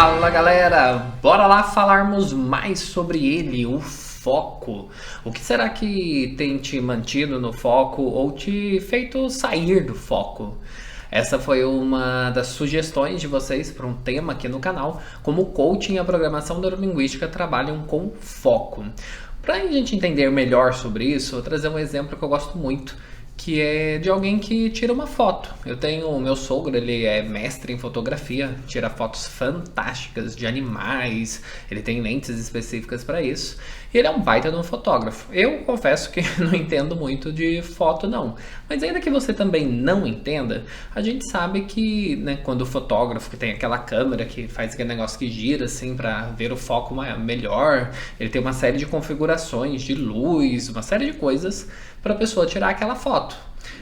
Fala galera, bora lá falarmos mais sobre ele, o foco. O que será que tem te mantido no foco ou te feito sair do foco? Essa foi uma das sugestões de vocês para um tema aqui no canal, como o coaching e a programação neurolinguística trabalham com foco. Para a gente entender melhor sobre isso, eu vou trazer um exemplo que eu gosto muito, que é de alguém que tira uma foto. Eu tenho o meu sogro, ele é mestre em fotografia, tira fotos fantásticas de animais, ele tem lentes específicas para isso, e ele é um baita de um fotógrafo. Eu confesso que não entendo muito de foto não, mas ainda que você também não entenda, a gente sabe que, né, quando o fotógrafo que tem aquela câmera que faz aquele negócio que gira assim para ver o foco melhor, ele tem uma série de configurações de luz, uma série de coisas para a pessoa tirar aquela foto.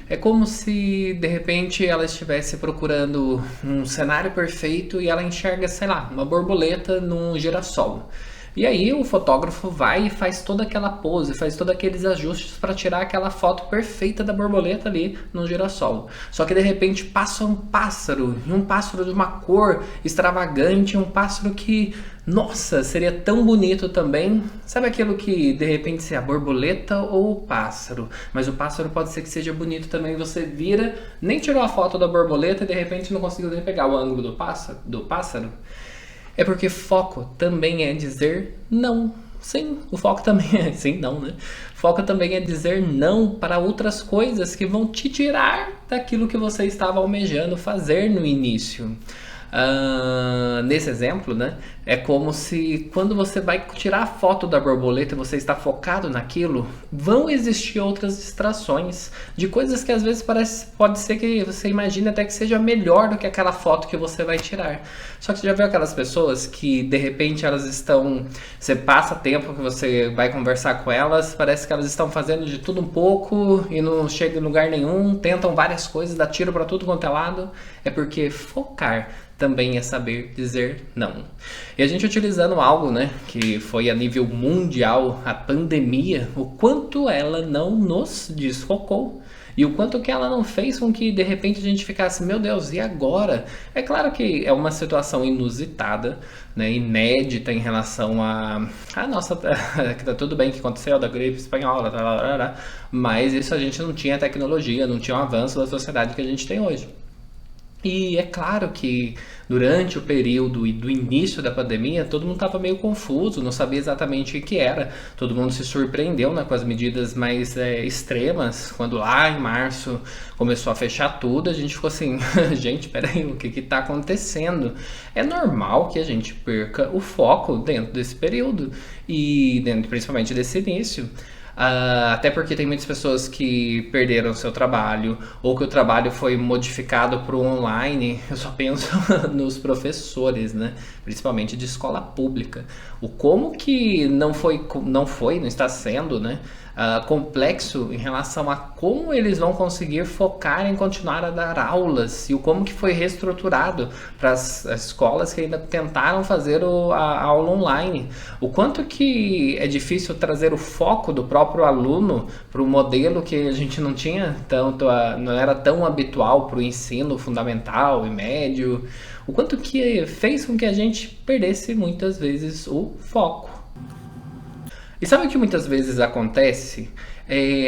É como se de repente ela estivesse procurando um cenário perfeito e ela enxerga, sei lá, uma borboleta num girassol. E aí o fotógrafo vai e faz toda aquela pose, faz todos aqueles ajustes para tirar aquela foto perfeita da borboleta ali no girassol. Só que de repente passa um pássaro, e um pássaro de uma cor extravagante, um pássaro que, nossa, seria tão bonito também. Sabe aquilo que de repente se é a borboleta ou o pássaro, mas o pássaro pode ser que seja bonito também, você vira, nem tirou a foto da borboleta e de repente não conseguiu nem pegar o ângulo do pássaro? É porque foco também é dizer não. Sim, o foco também é... Sim, não, né? Foco também é dizer não para outras coisas que vão te tirar daquilo que você estava almejando fazer no início. Nesse exemplo, né, é como se quando você vai tirar a foto da borboleta e você está focado naquilo, vão existir outras distrações de coisas que às vezes pode ser que você imagine até que seja melhor do que aquela foto que você vai tirar. Só que você já viu aquelas pessoas que de repente elas estão, você passa tempo que você vai conversar com elas, parece que elas estão fazendo de tudo um pouco e não chegam em lugar nenhum, tentam várias coisas, dá tiro para tudo quanto é lado. É porque focar também é saber dizer não. E a gente utilizando algo, né, que foi a nível mundial, a pandemia, o quanto ela não nos desfocou e o quanto que ela não fez com que de repente a gente ficasse, meu Deus, e agora? É claro que é uma situação inusitada, né, inédita em relação a nossa, tá tudo bem que aconteceu da gripe espanhola, mas isso a gente não tinha tecnologia, não tinha o avanço da sociedade que a gente tem hoje. E é claro que durante o período do início da pandemia, todo mundo estava meio confuso, não sabia exatamente o que era. Todo mundo se surpreendeu, né, com as medidas mais extremas. Quando lá em março começou a fechar tudo, a gente ficou assim, gente, peraí, o que está acontecendo? É normal que a gente perca o foco dentro desse período e dentro principalmente desse início. Até porque tem muitas pessoas que perderam seu trabalho ou que o trabalho foi modificado para o online. Eu só penso nos professores, né? Principalmente de escola pública. O como que não está sendo, né? Complexo em relação a como eles vão conseguir focar em continuar a dar aulas e o como que foi reestruturado para as escolas que ainda tentaram fazer a aula online. O quanto que é difícil trazer o foco do próprio aluno para o modelo que a gente não tinha tanto, não era tão habitual para o ensino fundamental e médio. O quanto que fez com que a gente perdesse muitas vezes o foco. E sabe o que muitas vezes acontece?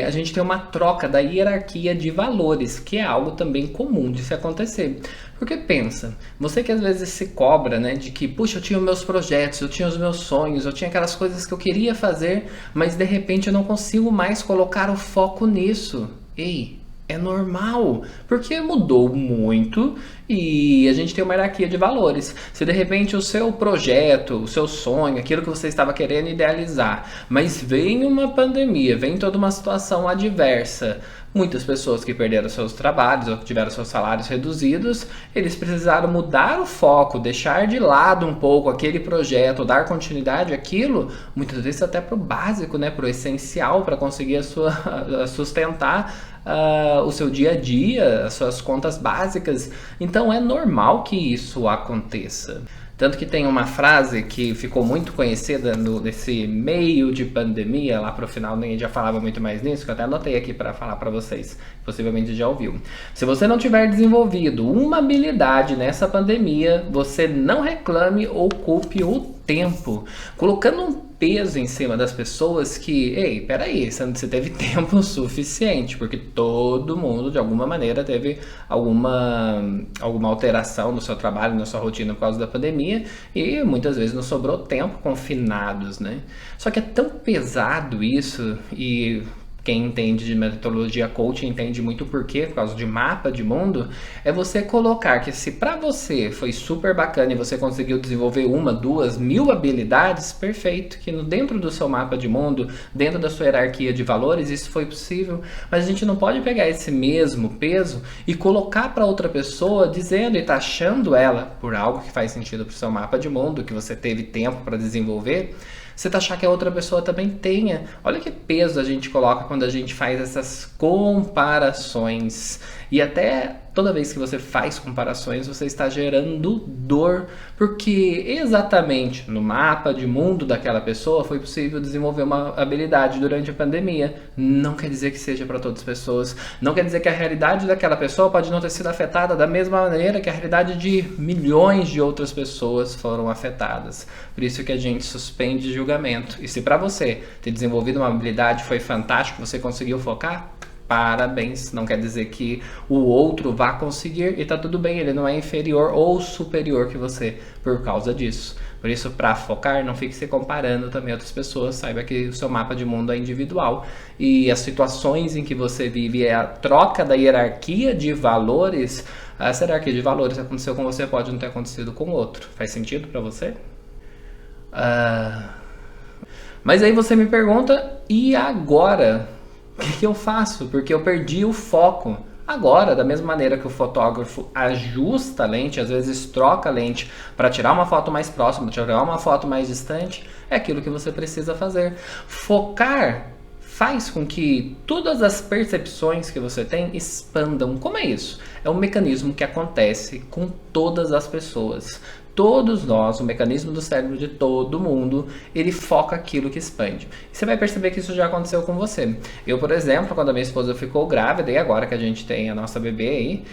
A gente tem uma troca da hierarquia de valores, que é algo também comum de se acontecer. Porque pensa, você que às vezes se cobra, né, de que, puxa, eu tinha os meus projetos, eu tinha os meus sonhos, eu tinha aquelas coisas que eu queria fazer, mas de repente eu não consigo mais colocar o foco nisso. Ei, é normal, porque mudou muito e a gente tem uma hierarquia de valores. Se de repente o seu projeto, o seu sonho, aquilo que você estava querendo idealizar, mas vem uma pandemia, vem toda uma situação adversa, muitas pessoas que perderam seus trabalhos ou que tiveram seus salários reduzidos, eles precisaram mudar o foco, deixar de lado um pouco aquele projeto, dar continuidade àquilo, muitas vezes até para o básico, né, para o essencial, para conseguir sustentar o seu dia a dia, as suas contas básicas. Então é normal que isso aconteça. Tanto que tem uma frase que ficou muito conhecida nesse meio de pandemia, lá pro final nem já falava muito mais nisso, que eu até anotei aqui para falar para vocês, possivelmente já ouviu. Se você não tiver desenvolvido uma habilidade nessa pandemia, você não reclame ou culpe o tempo, colocando um peso em cima das pessoas que, ei, peraí, você teve tempo suficiente, porque todo mundo de alguma maneira teve alguma alteração no seu trabalho, na sua rotina por causa da pandemia, e muitas vezes não sobrou tempo confinados, né? Só que é tão pesado isso, e quem entende de metodologia coaching entende muito por quê, por causa de mapa de mundo, é você colocar que se para você foi super bacana e você conseguiu desenvolver 1, 2, 1000 habilidades, perfeito, que dentro do seu mapa de mundo, dentro da sua hierarquia de valores, isso foi possível, mas a gente não pode pegar esse mesmo peso e colocar para outra pessoa dizendo e taxando ela por algo que faz sentido para o seu mapa de mundo, que você teve tempo para desenvolver, você taxar que a outra pessoa também tenha. Olha que peso a gente coloca quando a gente faz essas comparações. E até toda vez que você faz comparações, você está gerando dor, porque exatamente no mapa de mundo daquela pessoa foi possível desenvolver uma habilidade durante a pandemia. Não quer dizer que seja para todas as pessoas, não quer dizer que a realidade daquela pessoa pode não ter sido afetada da mesma maneira que a realidade de milhões de outras pessoas foram afetadas. Por isso que a gente suspende julgamento. E se para você ter desenvolvido uma habilidade foi fantástico, você conseguiu focar, parabéns, não quer dizer que o outro vá conseguir e tá tudo bem, ele não é inferior ou superior que você por causa disso. Por isso, para focar, não fique se comparando também a outras pessoas, saiba que o seu mapa de mundo é individual e as situações em que você vive é a troca da hierarquia de valores. Essa hierarquia de valores aconteceu com você, pode não ter acontecido com o outro. Faz sentido para você? Mas aí você me pergunta, e agora? O que eu faço? Porque eu perdi o foco. Agora, da mesma maneira que o fotógrafo ajusta a lente, às vezes troca a lente para tirar uma foto mais próxima, tirar uma foto mais distante, é aquilo que você precisa fazer. Focar faz com que todas as percepções que você tem expandam. Como é isso? É um mecanismo que acontece com todas as pessoas. Todos nós, o mecanismo do cérebro de todo mundo, ele foca aquilo que expande. E você vai perceber que isso já aconteceu com você. Eu, por exemplo, quando a minha esposa ficou grávida, e agora que a gente tem a nossa bebê aí,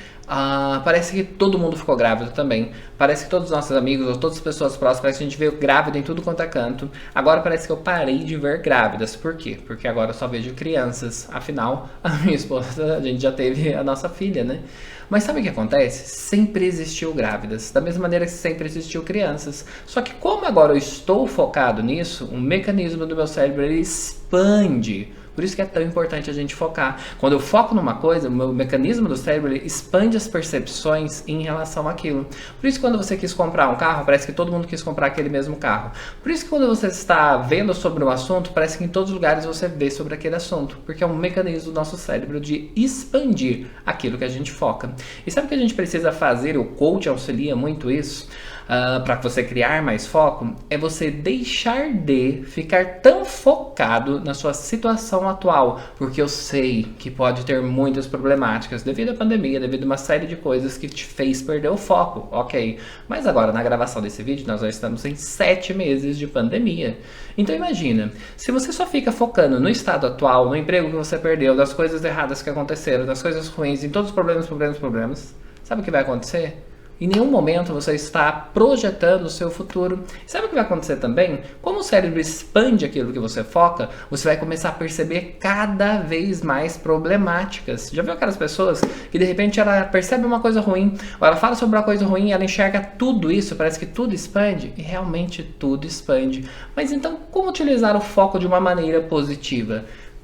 parece que todo mundo ficou grávido também. Parece que todos os nossos amigos, ou todas as pessoas próximas, parece que a gente veio grávida em tudo quanto é canto. Agora parece que eu parei de ver grávidas. Por quê? Porque agora eu só vejo crianças. Afinal, a minha esposa, a gente já teve a nossa filha, né? Mas sabe o que acontece? Sempre existiu grávidas, da mesma maneira que sempre existiu crianças. Só que como agora eu estou focado nisso, um mecanismo do meu cérebro ele expande. Por isso que é tão importante a gente focar. Quando eu foco numa coisa, o meu mecanismo do cérebro ele expande as percepções em relação àquilo. Por isso que quando você quis comprar um carro, parece que todo mundo quis comprar aquele mesmo carro. Por isso que quando você está vendo sobre um assunto, parece que em todos os lugares você vê sobre aquele assunto. Porque é um mecanismo do nosso cérebro de expandir aquilo que a gente foca. E sabe o que a gente precisa fazer? O coach auxilia muito isso. Para você criar mais foco, é você deixar de ficar tão focado na sua situação atual, porque eu sei que pode ter muitas problemáticas devido à pandemia, devido a uma série de coisas que te fez perder o foco, ok? Mas agora, na gravação desse vídeo, nós já estamos em 7 meses de pandemia. Então imagina, se você só fica focando no estado atual, no emprego que você perdeu, das coisas erradas que aconteceram, das coisas ruins, em todos os problemas, sabe o que vai acontecer? Em nenhum momento você está projetando o seu futuro. E sabe o que vai acontecer também? Como o cérebro expande aquilo que você foca, você vai começar a perceber cada vez mais problemáticas. Já viu aquelas pessoas que de repente ela percebe uma coisa ruim, ou ela fala sobre uma coisa ruim e ela enxerga tudo isso, parece que tudo expande? E realmente tudo expande. Mas então, como utilizar o foco de uma maneira positiva?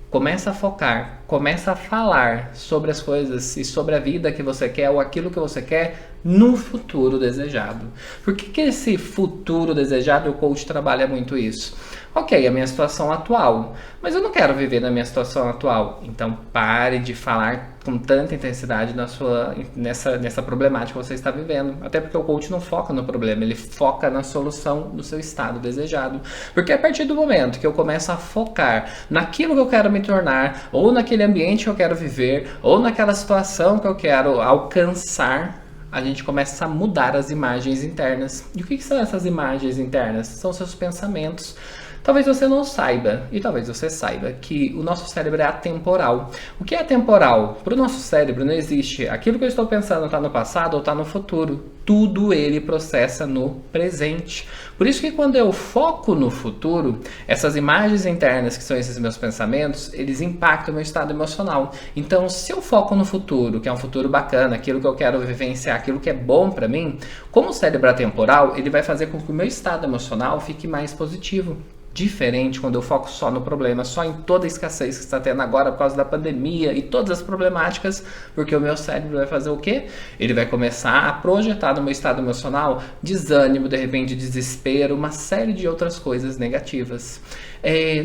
Começa a focar, começa a falar sobre as coisas e sobre a vida que você quer ou aquilo que você quer no futuro desejado. Por que esse futuro desejado, o coach trabalha muito isso? Ok, a minha situação atual, mas eu não quero viver na minha situação atual. Então pare de falar com tanta intensidade nessa problemática que você está vivendo. Até porque o coach não foca no problema, ele foca na solução do seu estado desejado. Porque a partir do momento que eu começo a focar naquilo que eu quero me tornar, ou naquele ambiente que eu quero viver, ou naquela situação que eu quero alcançar, a gente começa a mudar as imagens internas. E o que são essas imagens internas? São seus pensamentos. Talvez você não saiba, e talvez você saiba, que o nosso cérebro é atemporal. O que é atemporal? Para o nosso cérebro não existe aquilo que eu estou pensando está no passado ou está no futuro. Tudo ele processa no presente. Por isso que quando eu foco no futuro, essas imagens internas, que são esses meus pensamentos, eles impactam o meu estado emocional. Então, se eu foco no futuro, que é um futuro bacana, aquilo que eu quero vivenciar, aquilo que é bom para mim, como o cérebro é atemporal, ele vai fazer com que o meu estado emocional fique mais positivo. Diferente quando eu foco só no problema, só em toda a escassez que está tendo agora por causa da pandemia e todas as problemáticas, porque o meu cérebro vai fazer o quê? Ele vai começar a projetar no meu estado emocional desânimo, de repente desespero, uma série de outras coisas negativas.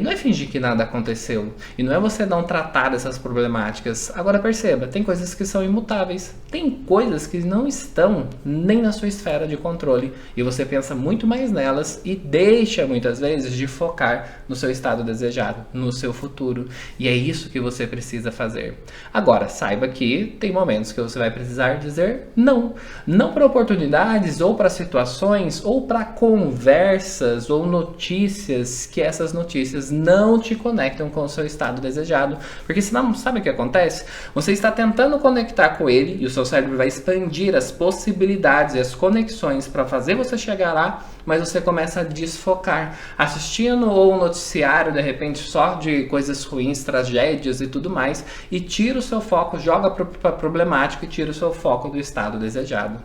Não é fingir que nada aconteceu e não é você não tratar dessas problemáticas. Agora perceba, tem coisas que são imutáveis, tem coisas que não estão nem na sua esfera de controle e você pensa muito mais nelas e deixa muitas vezes de focar no seu estado desejado, no seu futuro. E é isso que você precisa fazer. Agora, saiba que tem momentos que você vai precisar dizer não. Não para oportunidades ou para situações ou para conversas ou notícias que essas notícias não te conectam com o seu estado desejado. Porque senão, sabe o que acontece? Você está tentando conectar com ele e o seu cérebro vai expandir as possibilidades e as conexões para fazer você chegar lá, mas você começa a desfocar, assistindo ou um noticiário, de repente, só de coisas ruins, tragédias e tudo mais, e tira o seu foco, joga para problemático e tira o seu foco do estado desejado.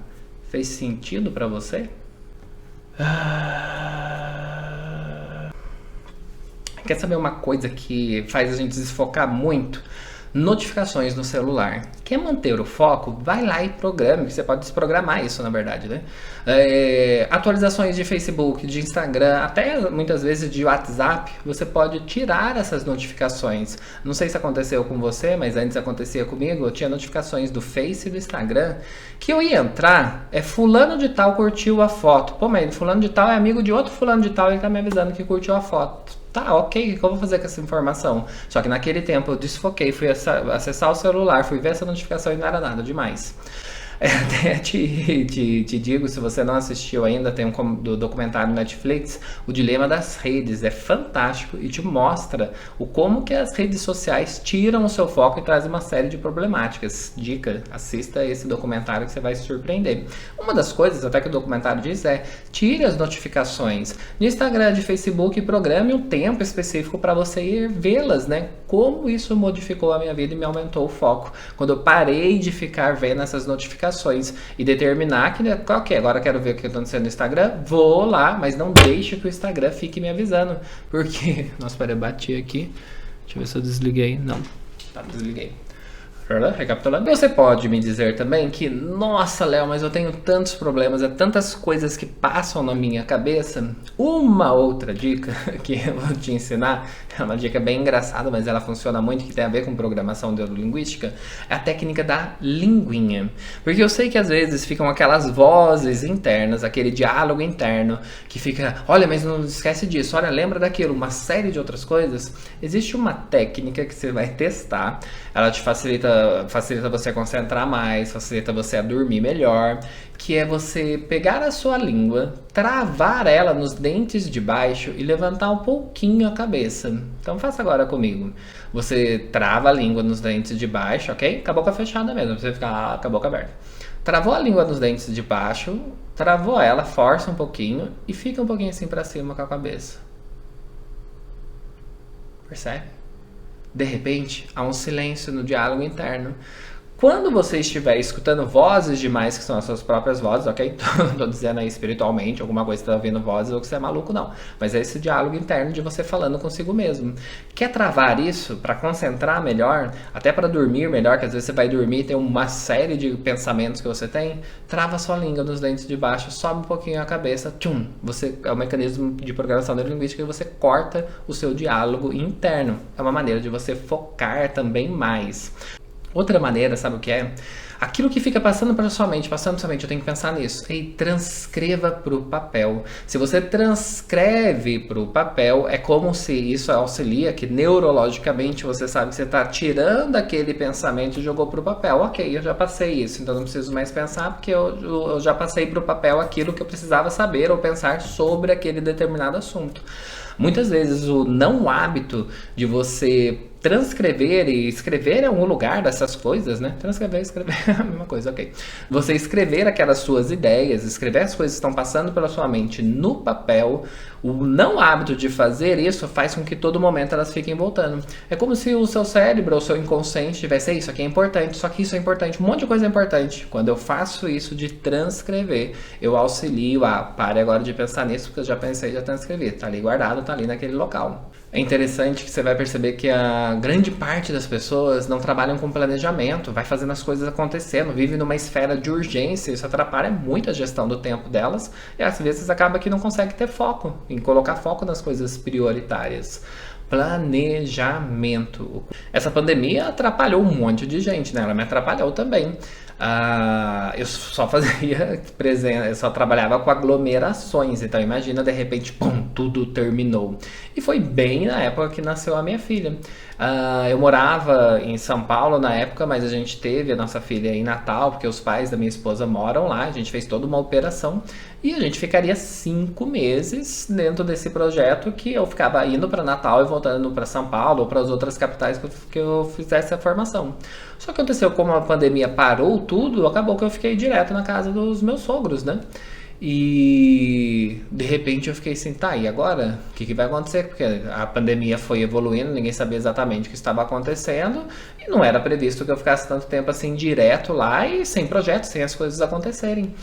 Fez sentido para você? Quer saber uma coisa que faz a gente desfocar muito? Notificações no celular. Quer manter o foco? Vai lá e programe, que você pode desprogramar isso, na verdade, né? Atualizações de Facebook, de Instagram, até muitas vezes de WhatsApp, você pode tirar essas notificações. Não sei se aconteceu com você, mas antes acontecia comigo, eu tinha notificações do Face e do Instagram, que eu ia entrar, fulano de tal curtiu a foto. Pô, mas fulano de tal é amigo de outro fulano de tal, ele tá me avisando que curtiu a foto. Tá, ok, o que eu vou fazer com essa informação? Só que naquele tempo eu desfoquei, fui acessar o celular, fui ver essa notificação e não era nada demais. Até te digo, se você não assistiu ainda, tem do documentário Netflix, O Dilema das Redes, é fantástico e te mostra como que as redes sociais tiram o seu foco e trazem uma série de problemáticas. Dica, assista esse documentário que você vai se surpreender. Uma das coisas, até que o documentário diz, tire as notificações no Instagram, de Facebook e programe um tempo específico para você ir vê-las, né? Como isso modificou a minha vida e me aumentou o foco. Quando eu parei de ficar vendo essas notificações e determinar que, ok, agora quero ver o que está acontecendo no Instagram, vou lá, mas não deixe que o Instagram fique me avisando, porque, nossa, peraí, bati aqui, deixa eu ver se eu desliguei, não, tá, desliguei. Recapitulando, você pode me dizer também que, nossa, Léo, mas eu tenho tantos problemas, tantas coisas que passam na minha cabeça. Uma outra dica que eu vou te ensinar, é uma dica bem engraçada, mas ela funciona muito, que tem a ver com programação neurolinguística, é a técnica da linguinha. Porque eu sei que às vezes ficam aquelas vozes internas, aquele diálogo interno, que fica, olha, mas não esquece disso, olha, lembra daquilo, uma série de outras coisas. Existe uma técnica que você vai testar, ela te facilita você concentrar mais, facilita você a dormir melhor, que é você pegar a sua língua, travar ela nos dentes de baixo e levantar um pouquinho a cabeça. Então faça agora comigo. Você trava a língua nos dentes de baixo, ok? Com a boca fechada mesmo, pra você ficar com a boca aberta. Travou a língua nos dentes de baixo, travou ela, força um pouquinho e fica um pouquinho assim pra cima com a cabeça. Percebe? De repente, há um silêncio no diálogo interno. Quando você estiver escutando vozes demais, que são as suas próprias vozes, ok? Tô dizendo aí espiritualmente, alguma coisa que você tá ouvindo vozes ou que você é maluco, não. Mas é esse diálogo interno de você falando consigo mesmo. Quer travar isso para concentrar melhor, até para dormir melhor, que às vezes você vai dormir e tem uma série de pensamentos que você tem? Trava sua língua nos dentes de baixo, sobe um pouquinho a cabeça, tchum! É um mecanismo de programação neurolinguística que você corta o seu diálogo interno. É uma maneira de você focar também mais. Outra maneira, sabe o que é? Aquilo que fica passando pela sua mente, eu tenho que pensar nisso. E transcreva para o papel. Se você transcreve para o papel, é como se isso auxilia, que neurologicamente você sabe que você está tirando aquele pensamento e jogou para o papel. Ok, eu já passei isso, então não preciso mais pensar, porque eu já passei para o papel aquilo que eu precisava saber ou pensar sobre aquele determinado assunto. Muitas vezes o não hábito de você transcrever e escrever em algum lugar dessas coisas, né? Transcrever e escrever é a mesma coisa, ok. Você escrever aquelas suas ideias, escrever as coisas que estão passando pela sua mente no papel, o não hábito de fazer isso faz com que todo momento elas fiquem voltando. É como se o seu cérebro ou o seu inconsciente tivesse, isso aqui é importante, só que isso é importante, um monte de coisa é importante. Quando eu faço isso de transcrever, eu auxilio a, pare agora de pensar nisso, porque eu já pensei, já transcrevi, tá ali guardado, tá ali naquele local. É interessante que você vai perceber que a grande parte das pessoas não trabalham com planejamento, vai fazendo as coisas acontecendo, vive numa esfera de urgência, isso atrapalha muito a gestão do tempo delas e às vezes acaba que não consegue ter foco, em colocar foco nas coisas prioritárias. Planejamento. Essa pandemia atrapalhou um monte de gente, né? Ela me atrapalhou também. Eu só fazia presença, eu só trabalhava com aglomerações, então imagina de repente, pum, tudo terminou. E foi bem na época que nasceu a minha filha. Eu morava em São Paulo na época, mas a gente teve a nossa filha em Natal, porque os pais da minha esposa moram lá, a gente fez toda uma operação e a gente ficaria 5 meses dentro desse projeto que eu ficava indo para Natal e voltando para São Paulo ou para as outras capitais que eu fizesse a formação. Só que aconteceu, como a pandemia parou tudo, acabou que eu fiquei direto na casa dos meus sogros, né? E de repente eu fiquei assim, tá, e agora? O que vai acontecer? Porque a pandemia foi evoluindo, ninguém sabia exatamente o que estava acontecendo e não era previsto que eu ficasse tanto tempo assim direto lá e sem projeto, sem as coisas acontecerem.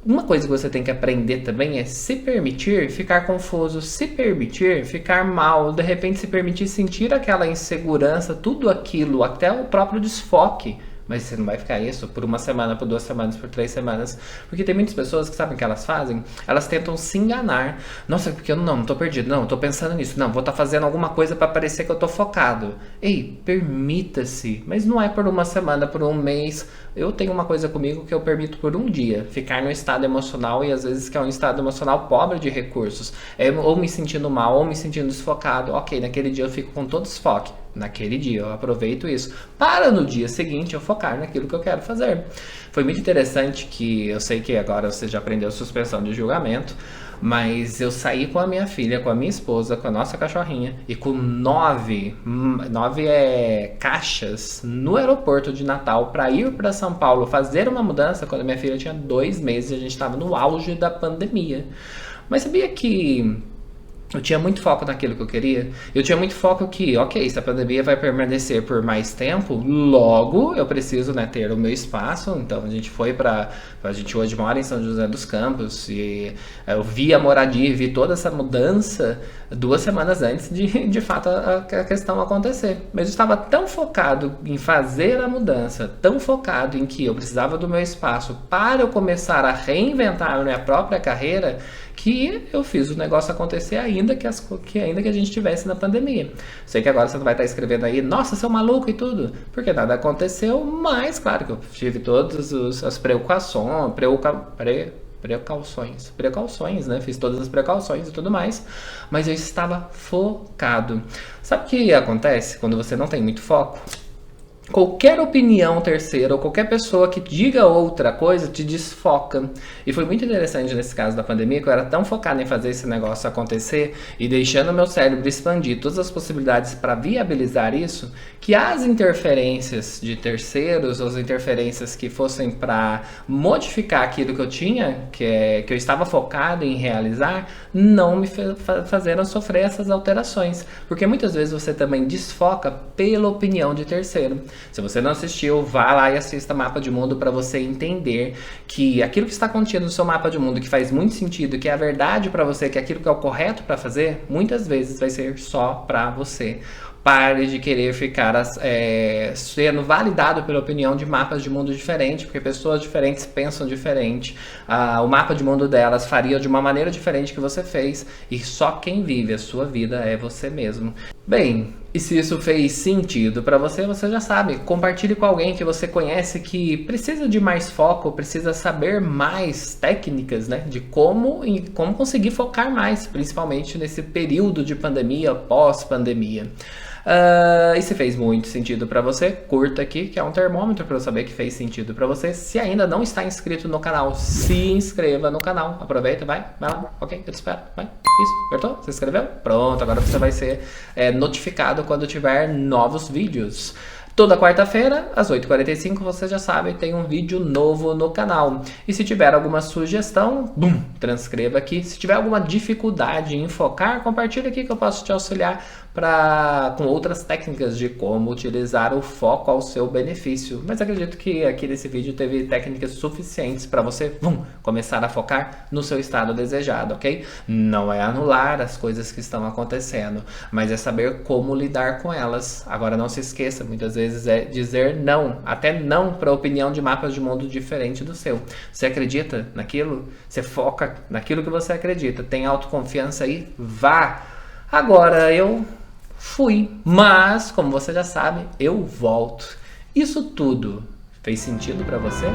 Uma coisa que você tem que aprender também é se permitir ficar confuso, se permitir ficar mal, de repente se permitir sentir aquela insegurança, tudo aquilo, até o próprio desfoque. Mas você não vai ficar isso por 1 semana, por 2 semanas, por 3 semanas. Porque tem muitas pessoas que sabem o que elas fazem. Elas tentam se enganar. Nossa, porque eu não tô perdido. Não, tô pensando nisso. Não, vou estar fazendo alguma coisa para parecer que eu tô focado. Ei, permita-se. Mas não é por 1 semana, por 1 mês. Eu tenho uma coisa comigo que eu permito por 1 dia. Ficar no estado emocional e às vezes que é um estado emocional pobre de recursos. Ou me sentindo mal, ou me sentindo desfocado. Ok, naquele dia eu fico com todo desfoque. Naquele dia eu aproveito isso para no dia seguinte eu focar naquilo que eu quero fazer. Foi muito interessante que eu sei que agora você já aprendeu suspensão de julgamento, mas eu saí com a minha filha, com a minha esposa, com a nossa cachorrinha e com 9 caixas no aeroporto de Natal para ir para São Paulo fazer uma mudança quando a minha filha tinha 2 meses e a gente estava no auge da pandemia. Mas sabia que eu tinha muito foco naquilo que eu queria. Eu tinha muito foco que, ok, se a pandemia vai permanecer por mais tempo, logo eu preciso, né, ter o meu espaço. Então a gente foi a gente hoje mora em São José dos Campos e eu vi a moradia, vi toda essa mudança 2 semanas antes de fato a questão acontecer. Mas eu estava tão focado em fazer a mudança, tão focado em que eu precisava do meu espaço para eu começar a reinventar a minha própria carreira, que eu fiz o negócio acontecer ainda que a gente estivesse na pandemia. Sei que agora você não vai estar escrevendo aí, nossa, seu maluco e tudo, porque nada aconteceu, mas claro que eu tive todas as precauções, né? Fiz todas as precauções e tudo mais, mas eu estava focado. Sabe o que acontece quando você não tem muito foco? Qualquer opinião terceira ou qualquer pessoa que diga outra coisa te desfoca. E foi muito interessante nesse caso da pandemia, que eu era tão focado em fazer esse negócio acontecer e deixando o meu cérebro expandir todas as possibilidades para viabilizar isso, que as interferências de terceiros, ou as interferências que fossem para modificar aquilo que eu tinha, que eu estava focado em realizar, não me fazeram sofrer essas alterações. Porque muitas vezes você também desfoca pela opinião de terceiro. Se você não assistiu, vá lá e assista Mapa de Mundo para você entender que aquilo que está contido no seu mapa de mundo, que faz muito sentido, que é a verdade para você, que é aquilo que é o correto para fazer, muitas vezes vai ser só para você. Pare de querer ficar sendo validado pela opinião de mapas de mundo diferentes, porque pessoas diferentes pensam diferente. O mapa de mundo delas faria de uma maneira diferente que você fez, e só quem vive a sua vida é você mesmo. Bem, e se isso fez sentido para você, você já sabe. Compartilhe com alguém que você conhece que precisa de mais foco, precisa saber mais técnicas, né, de como conseguir focar mais, principalmente nesse período de pandemia, pós-pandemia. E se fez muito sentido para você, curta aqui, que é um termômetro para eu saber que fez sentido para você. Se ainda não está inscrito no canal, se inscreva no canal. Aproveita, vai lá, ok? Eu te espero, vai. Isso, apertou? Se inscreveu? Pronto, agora você vai ser notificado quando tiver novos vídeos. Toda quarta-feira, às 8h45, você já sabe, tem um vídeo novo no canal. E se tiver alguma sugestão, transcreva aqui. Se tiver alguma dificuldade em focar, compartilha aqui que eu posso te auxiliar com outras técnicas de como utilizar o foco ao seu benefício. Mas acredito que aqui nesse vídeo teve técnicas suficientes para você começar a focar no seu estado desejado, ok? Não é anular as coisas que estão acontecendo, mas é saber como lidar com elas. Agora não se esqueça, muitas vezes é dizer não, até não para a opinião de mapas de mundo diferente do seu. Você acredita naquilo? Você foca naquilo que você acredita. Tem autoconfiança aí? Vá! Agora eu fui, mas como você já sabe, eu volto. Isso tudo fez sentido para você?